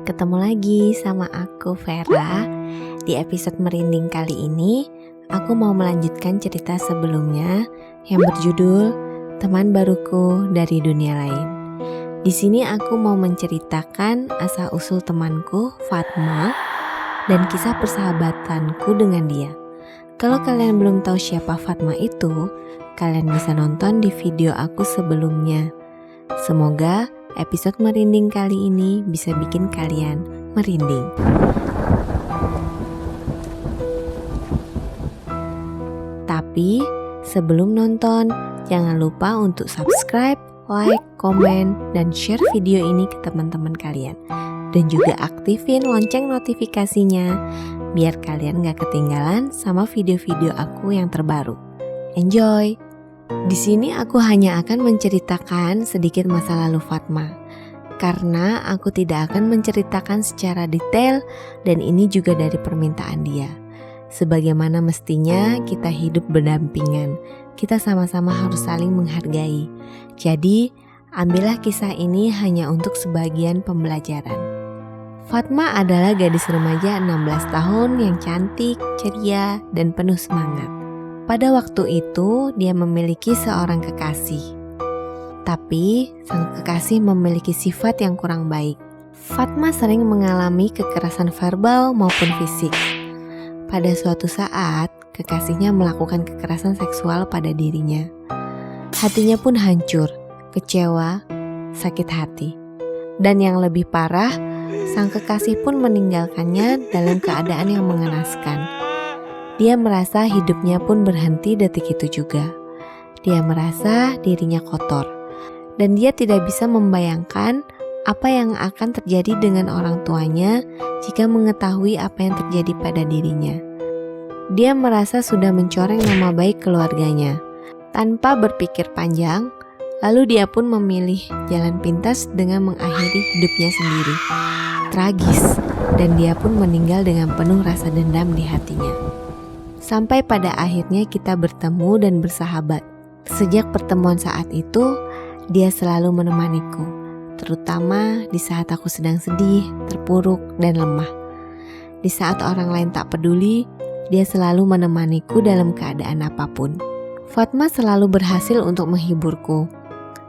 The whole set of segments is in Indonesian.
ketemu lagi sama aku Vera. Di episode merinding kali ini, aku mau melanjutkan cerita sebelumnya yang berjudul Teman Baruku dari Dunia Lain. Di sini aku mau menceritakan asal-usul temanku Fatma dan kisah persahabatanku dengan dia. Kalau kalian belum tahu siapa Fatma itu, kalian bisa nonton di video aku sebelumnya. Semoga episode merinding kali ini bisa bikin kalian merinding. Tapi sebelum nonton, jangan lupa untuk subscribe, like, komen, dan share video ini ke teman-teman kalian. Dan juga aktifin lonceng notifikasinya biar kalian gak ketinggalan sama video-video aku yang terbaru. Enjoy! Di sini aku hanya akan menceritakan sedikit masa lalu Fatma, karena aku tidak akan menceritakan secara detail dan ini juga dari permintaan dia. Sebagaimana mestinya kita hidup berdampingan, kita sama-sama harus saling menghargai. Jadi, ambillah kisah ini hanya untuk sebagian pembelajaran. Fatma adalah gadis remaja 16 tahun yang cantik, ceria, dan penuh semangat. Pada waktu itu, dia memiliki seorang kekasih. Tapi, sang kekasih memiliki sifat yang kurang baik. Fatma sering mengalami kekerasan verbal maupun fisik. Pada suatu saat, kekasihnya melakukan kekerasan seksual pada dirinya. Hatinya pun hancur, kecewa, sakit hati. Dan yang lebih parah, sang kekasih pun meninggalkannya dalam keadaan yang mengenaskan. Dia merasa hidupnya pun berhenti detik itu juga. Dia merasa dirinya kotor. Dan dia tidak bisa membayangkan apa yang akan terjadi dengan orang tuanya jika mengetahui apa yang terjadi pada dirinya. Dia merasa sudah mencoreng nama baik keluarganya. Tanpa berpikir panjang, lalu dia pun memilih jalan pintas dengan mengakhiri hidupnya sendiri. Tragis, dan dia pun meninggal dengan penuh rasa dendam di hatinya. Sampai pada akhirnya kita bertemu dan bersahabat. Sejak pertemuan saat itu, dia selalu menemaniku, terutama di saat aku sedang sedih, terpuruk, dan lemah. Di saat orang lain tak peduli, dia selalu menemaniku dalam keadaan apapun. Fatma selalu berhasil untuk menghiburku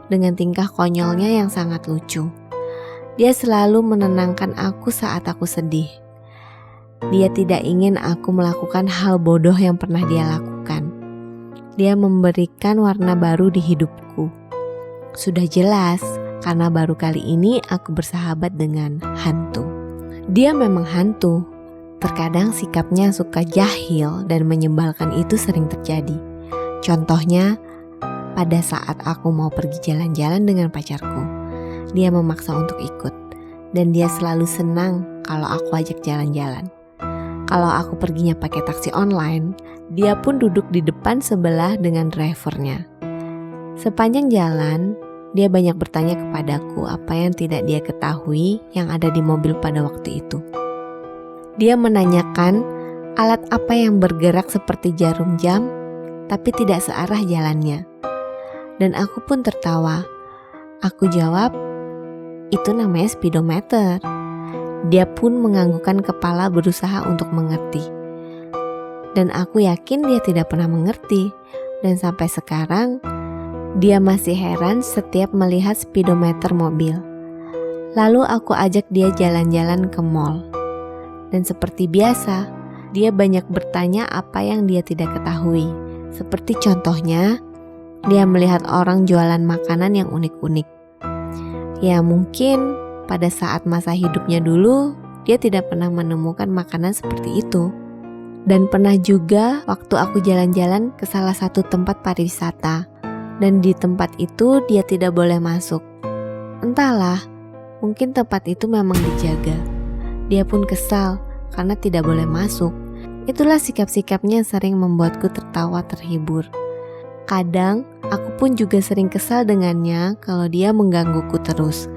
dengan tingkah konyolnya yang sangat lucu. Dia selalu menenangkan aku saat aku sedih. Dia tidak ingin aku melakukan hal bodoh yang pernah dia lakukan. Dia memberikan warna baru di hidupku. Sudah jelas, karena baru kali ini aku bersahabat dengan hantu. Dia memang hantu. Terkadang sikapnya suka jahil dan menyebalkan itu sering terjadi. Contohnya, pada saat aku mau pergi jalan-jalan dengan pacarku, dia memaksa untuk ikut. Dan dia selalu senang kalau aku ajak jalan-jalan. Kalau aku perginya pakai taksi online, dia pun duduk di depan sebelah dengan drivernya. Sepanjang jalan, dia banyak bertanya kepadaku apa yang tidak dia ketahui yang ada di mobil pada waktu itu. Dia menanyakan alat apa yang bergerak seperti jarum jam, tapi tidak searah jalannya. Dan aku pun tertawa. Aku jawab, itu namanya speedometer. Dia pun menganggukkan kepala berusaha untuk mengerti. Dan aku yakin dia tidak pernah mengerti. Dan sampai sekarang, dia masih heran setiap melihat speedometer mobil. Lalu aku ajak dia jalan-jalan ke mall. Dan seperti biasa, dia banyak bertanya apa yang dia tidak ketahui. Seperti contohnya, dia melihat orang jualan makanan yang unik-unik. Ya mungkin pada saat masa hidupnya dulu, dia tidak pernah menemukan makanan seperti itu. Dan pernah juga waktu aku jalan-jalan ke salah satu tempat pariwisata. Dan di tempat itu dia tidak boleh masuk. Entahlah, mungkin tempat itu memang dijaga. Dia pun kesal karena tidak boleh masuk. Itulah sikap-sikapnya sering membuatku tertawa terhibur. Kadang, aku pun juga sering kesal dengannya kalau dia menggangguku terus.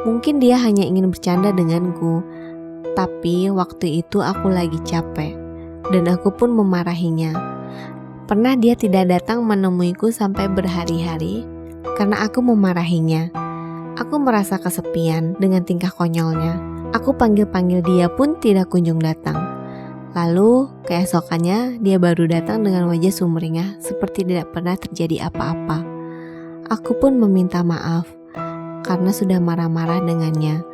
Mungkin dia hanya ingin bercanda denganku, tapi waktu itu aku lagi capek, dan aku pun memarahinya. Pernah dia tidak datang menemuiku sampai berhari-hari karena aku memarahinya. Aku merasa kesepian dengan tingkah konyolnya. Aku panggil-panggil dia pun tidak kunjung datang. Lalu keesokannya dia baru datang dengan wajah sumringah seperti tidak pernah terjadi apa-apa. Aku pun meminta maaf karena sudah marah-marah dengannya.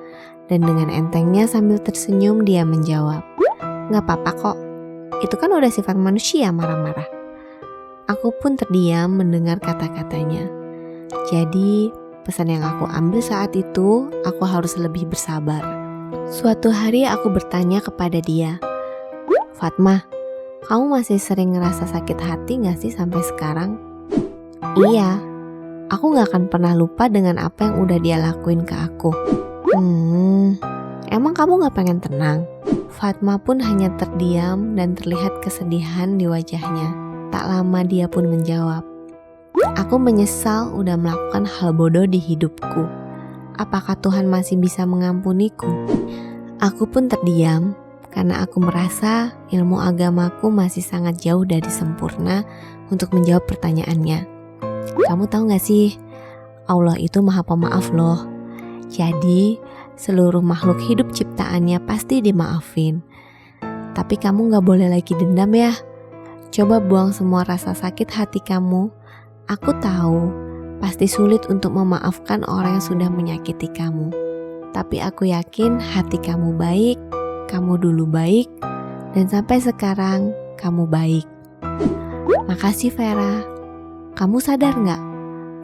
Dan dengan entengnya sambil tersenyum dia menjawab, "Gak apa-apa kok, itu kan udah sifat manusia marah-marah." Aku pun terdiam mendengar kata-katanya. Jadi pesan yang aku ambil saat itu, aku harus lebih bersabar. Suatu hari aku bertanya kepada dia, "Fatma, kamu masih sering ngerasa sakit hati gak sih sampai sekarang?" "Iya, aku gak akan pernah lupa dengan apa yang udah dia lakuin ke aku." Emang kamu gak pengen tenang?" Fatma pun hanya terdiam dan terlihat kesedihan di wajahnya. Tak lama dia pun menjawab, "Aku menyesal udah melakukan hal bodoh di hidupku. Apakah Tuhan masih bisa mengampuniku?" Aku pun terdiam karena aku merasa ilmu agamaku masih sangat jauh dari sempurna untuk menjawab pertanyaannya. Kamu tahu gak sih, Allah itu maha pemaaf loh. Jadi seluruh makhluk hidup ciptaannya pasti dimaafin. Tapi kamu gak boleh lagi dendam ya. Coba buang semua rasa sakit hati kamu. Aku tahu pasti sulit untuk memaafkan orang yang sudah menyakiti kamu. Tapi aku yakin hati kamu baik, kamu dulu baik, dan sampai sekarang kamu baik. Makasih Vera. Kamu sadar gak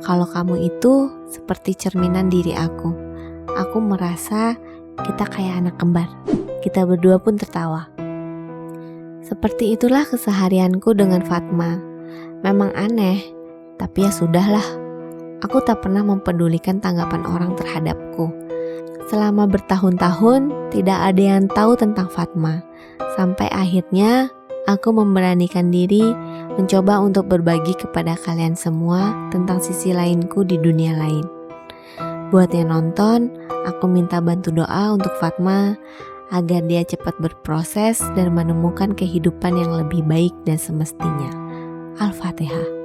kalau kamu itu seperti cerminan diri aku. Aku merasa kita kayak anak kembar. Kita berdua pun tertawa. Seperti itulah keseharianku dengan Fatma. Memang aneh, tapi ya sudahlah. Aku tak pernah mempedulikan tanggapan orang terhadapku. Selama bertahun-tahun tidak ada yang tahu tentang Fatma. Sampai akhirnya aku memberanikan diri mencoba untuk berbagi kepada kalian semua tentang sisi lainku di dunia lain. Buat yang nonton, aku minta bantu doa untuk Fatma agar dia cepat berproses dan menemukan kehidupan yang lebih baik dan semestinya. Al-Fatihah.